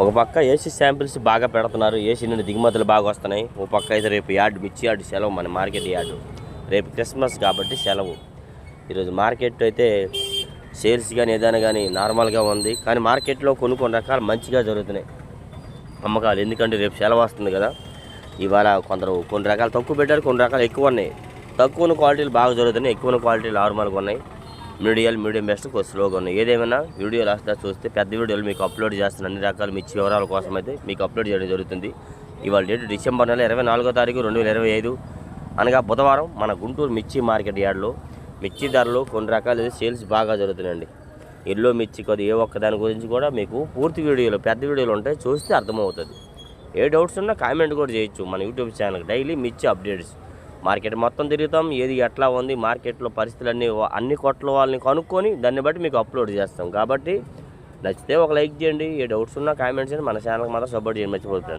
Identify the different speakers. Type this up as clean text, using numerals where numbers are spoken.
Speaker 1: ఒక పక్క AC samples బాగా పెడుతున్నారు, ఏసీ నుండి దిగుమతులు బాగా వస్తున్నాయి. ఒక పక్క అయితే రేపు మిర్చి యార్డు సెలవు, మన మార్కెట్ యార్డు రేపు క్రిస్మస్ కాబట్టి సెలవు. ఈరోజు మార్కెట్ అయితే సేల్స్ కానీ ఏదైనా కానీ నార్మల్గా ఉంది, కానీ మార్కెట్లో కొన్ని రకాలు మంచిగా జరుగుతున్నాయి అమ్మకాలు. ఎందుకంటే రేపు సెలవు వస్తుంది కదా. ఇవాళ కొన్ని రకాలు తక్కువ పెట్టారు, కొన్ని రకాలు ఎక్కువ ఉన్నాయి. తక్కువ క్వాలిటీలు బాగా జరుగుతున్నాయి, ఎక్కువ క్వాలిటీలు నార్మల్గా ఉన్నాయి. మీడియం బెస్ట్ కొంచెం స్లోగా ఉన్నాయి. ఏదేమైనా వీడియో లాస్ట్ చూస్తే పెద్ద వీడియోలు మీకు అప్లోడ్ చేస్తున్న అన్ని రకాల మిర్చి వివరాల కోసం అయితే మీకు అప్లోడ్ చేయడం జరుగుతుంది. ఇవాళ డేట్ డిసెంబర్ నెల 24వ తారీఖు 2025 అనగా బుధవారం మన గుంటూరు మిర్చి మార్కెట్ యార్డ్లో మిర్చి ధరలు కొన్ని రకాలు సేల్స్ బాగా జరుగుతున్నాయండి. ఎల్లో మిర్చి కొద్ది ఏ ఒక్క దాని గురించి కూడా మీకు పూర్తి వీడియోలు పెద్ద వీడియోలు ఉంటాయి, చూస్తే అర్థమవుతుంది. ఏ డౌట్స్ ఉన్నా కామెంట్ కూడా చేయొచ్చు మన యూట్యూబ్ ఛానల్. డైలీ మిర్చి అప్డేట్స్ మార్కెట్ మొత్తం తిరుగుతాం, ఏది ఎట్లా ఉంది మార్కెట్లో పరిస్థితులన్నీ అన్ని కొట్ల వాళ్ళని కనుక్కొని దాన్ని బట్టి మీకు అప్లోడ్ చేస్తాం. కాబట్టి నచ్చితే ఒక లైక్ చేయండి, ఏ డౌట్స్ ఉన్నా కామెంట్స్ చేయండి, మన ఛానల్కి మాత్రం సపోర్ట్ చేయండి, మర్చిపోతుంది.